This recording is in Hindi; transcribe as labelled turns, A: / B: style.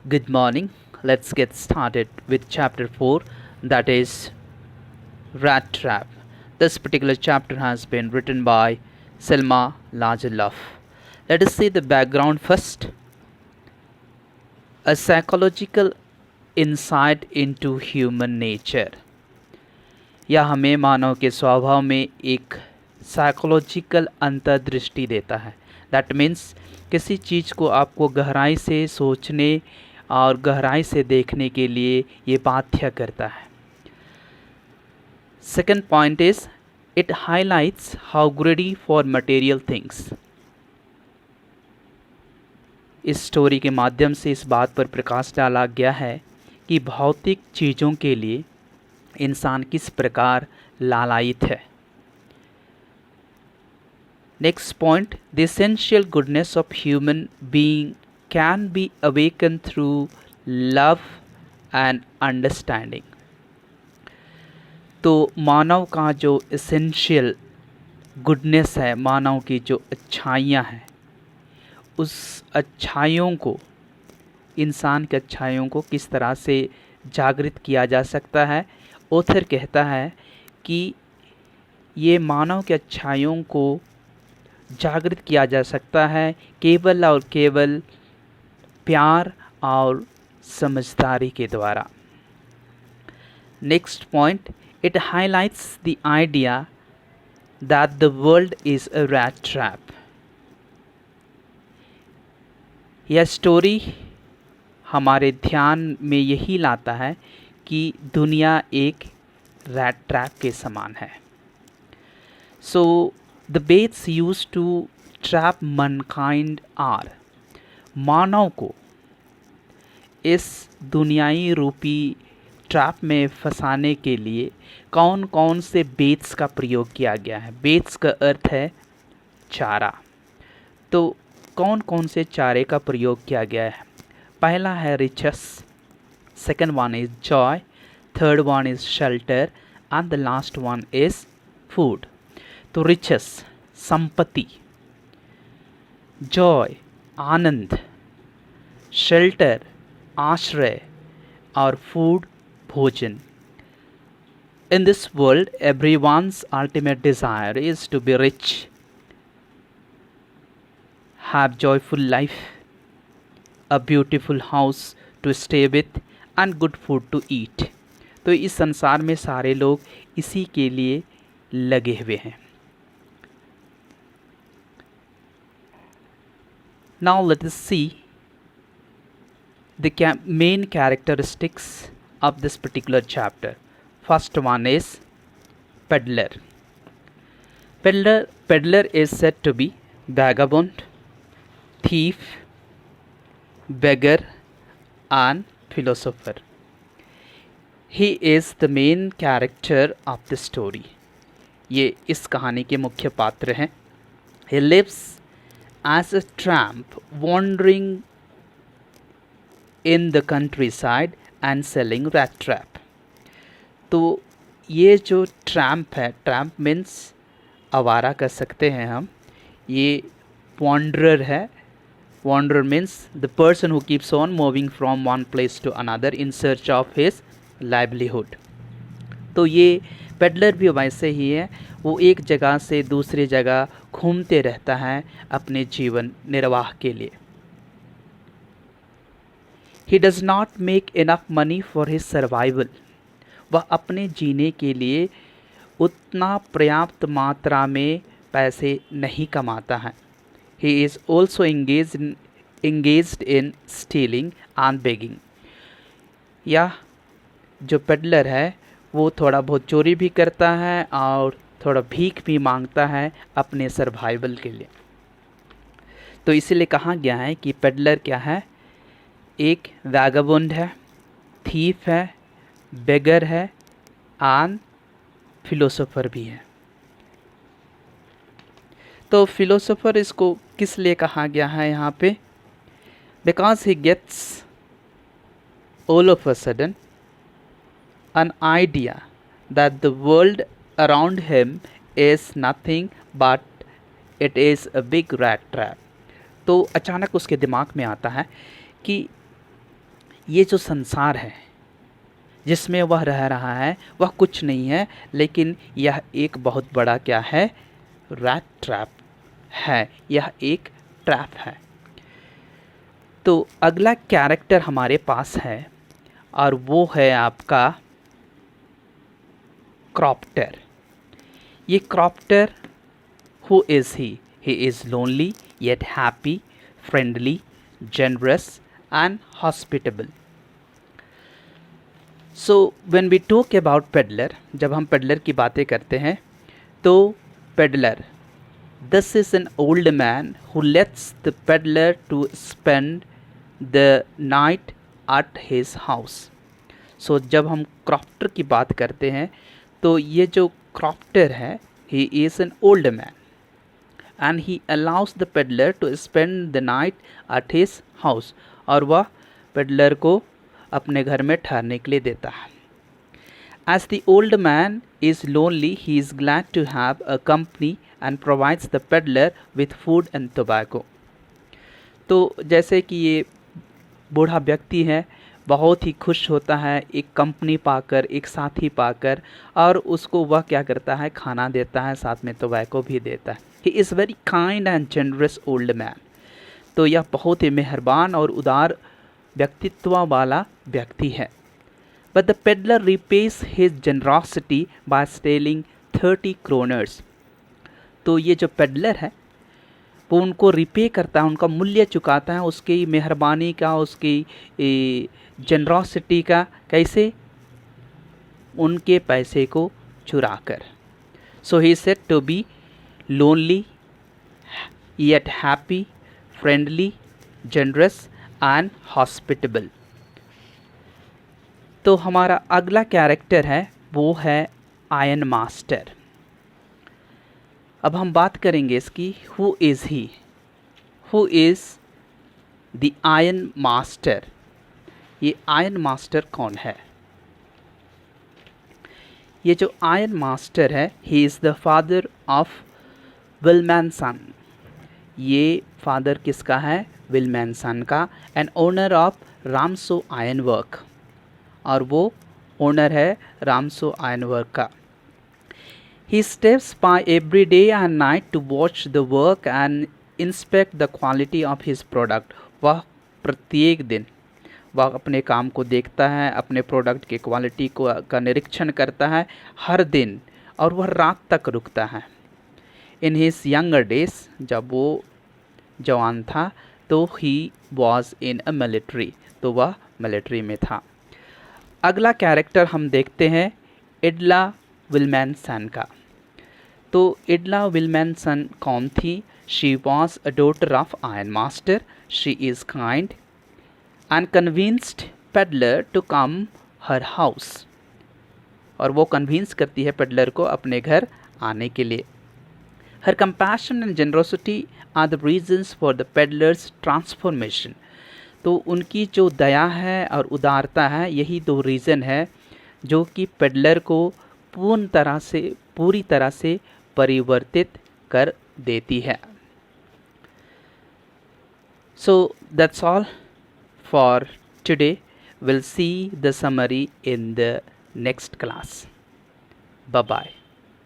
A: Good morning. Let's get started with chapter 4, that is Rat Trap. This particular chapter has been written by Selma Lagerlöf. Let us see the background first. A psychological insight into human nature. यह हमें मानव के स्वभाव में एक साइकोलॉजिकल अंतर्दृष्टि देता है। दैट मीन्स किसी चीज़ को आपको गहराई से सोचने और गहराई से देखने के लिए ये बाध्य करता है। Second point is it highlights how ग्रेडी for material things. इस स्टोरी के माध्यम से इस बात पर प्रकाश डाला गया है कि भौतिक चीज़ों के लिए इंसान किस प्रकार लालायित है। Next point, the essential goodness of human being can be awaken through love and understanding. तो मानव का जो एसेंशियल गुडनेस है, मानव की जो अच्छाइयाँ हैं, उस अच्छाइयों को, इंसान की अच्छाइयों को किस तरह से जागृत किया जा सकता है। ऑथर कहता है कि ये मानव की अच्छाइयों को जागृत किया जा सकता है केवल और केवल प्यार और समझदारी के द्वारा। Next point, it highlights the idea that the world is a rat trap. यह स्टोरी हमारे ध्यान में यही लाता है कि दुनिया एक रैट ट्रैप के समान है। So the baits used to trap mankind are. मानव को इस दुनियाई रूपी ट्रैप में फंसाने के लिए कौन कौन से बेट्स का प्रयोग किया गया है। बेट्स का अर्थ है चारा। तो कौन कौन से चारे का प्रयोग किया गया है। पहला है riches, second one is joy, third one is shelter and the last one is food. तो रिचेस संपत्ति, जॉय आनंद, शेल्टर आश्रय और फूड भोजन। In this world everyone's ultimate desire is to be rich, have joyful life, a beautiful house to stay with and good food to eat। तो इस संसार में सारे लोग इसी के लिए लगे हुए हैं। Now let us see the main characteristics of this particular chapter. First one is peddler. Peddler is said to be vagabond, thief, beggar and philosopher. He is the main character of the story. ये इस कहानी के मुख्य पात्र हैं। He lives as a tramp wandering in the countryside and selling rat trap। तो ये जो ट्रैम्प है, ट्रैम्प मीन्स आवारा कर सकते हैं हम। ये wanderer है। Wanderer means the person who keeps on moving from one place to another in search of his livelihood। तो ये पेडलर भी वैसे ही है, वो एक जगह से दूसरी जगह घूमते रहता है अपने जीवन निर्वाह के लिए। He does not make enough money for his survival। वह अपने जीने के लिए उतना पर्याप्त मात्रा में पैसे नहीं कमाता है। He is also engaged in stealing and begging। यह जो पेडलर है वो थोड़ा बहुत चोरी भी करता है और थोड़ा भीख भी मांगता है अपने सर्वाइवल के लिए। तो इसीलिए कहा गया है कि पेडलर क्या है, एक वैगाबॉन्ड है, थीफ है, बेगर है एंड फिलोसोफर भी है। तो फिलोसोफर इसको किस लिए कहा गया है यहाँ पे, because he gets all of a sudden an idea that the world around him is nothing but it is a big rat trap। तो अचानक उसके दिमाग में आता है कि ये जो संसार है जिसमें वह रह रहा है वह कुछ नहीं है, लेकिन यह एक बहुत बड़ा क्या है, रैट ट्रैप है, यह एक ट्रैप है। तो अगला कैरेक्टर हमारे पास है और वो है आपका क्रॉप्टर। ये क्रॉप्टर, who is he? He is lonely yet happy, friendly, generous and hospitable. So when we talk about peddler, जब हम peddler की बातें करते हैं तो peddler, this is an old man who lets the peddler to spend the night at his house. So जब हम क्रॉप्टर की बात करते हैं तो ये जो क्रॉप्टर है, he is an old man and he allows the peddler to spend the night at his house, और वह peddler को अपने घर में ठहरने के लिए देता है। As the old man is lonely, he is glad to have a company and provides the peddler with food and tobacco. तो जैसे कि ये बूढ़ा व्यक्ति है, बहुत ही खुश होता है एक कंपनी पाकर, एक साथी पाकर, और उसको वह क्या करता है, खाना देता है, साथ में टोबैको भी देता है। He is very kind and generous old man. तो यह बहुत ही मेहरबान और उदार व्यक्तित्व वाला व्यक्ति है। But the peddler repays his generosity by stealing 30 kronors. तो ये जो पेडलर है वो उनको रिपे करता है, उनका मूल्य चुकाता है, उसकी मेहरबानी का, उसकी जनरॉसिटी का। कैसे? उनके पैसे को चुरा कर। So he said to be lonely yet happy, friendly, generous and hospitable. तो हमारा अगला कैरेक्टर है वो है आयरन मास्टर। अब हम बात करेंगे इसकी, who is he? Who is the iron master? ये आयरन मास्टर कौन है? ये जो आयरन मास्टर है, he is the father of Willmansson. ये फादर किसका है? विलमैनसन का, and owner of Ramsjo iron work, और वो ओनर है रामसो आयरन वर्क का। He steps by every day and night to watch the work and inspect the quality of his product. वह प्रत्येक दिन वह अपने काम को देखता है, अपने प्रोडक्ट की क्वालिटी का निरीक्षण करता है हर दिन, और वह रात तक रुकता है। इन हिज यंगर डेज, जब वो जवान था, तो he was in a military, तो वह मिलिट्री में था। अगला कैरेक्टर हम देखते हैं एडला विलमैनसन का। तो एडला विलमैनसन कौन थी? She was a daughter of iron master. She is kind and convinced peddler to come her house, और वो कन्विंस करती है पेडलर को अपने घर आने के लिए। Her compassion and generosity are the reasons for the peddler's transformation. तो उनकी जो दया है और उदारता है, यही दो रीज़न है जो कि पेडलर को पूरी तरह से परिवर्तित कर देती है। So that's all for today. We'll see the summary in the next class. Bye bye.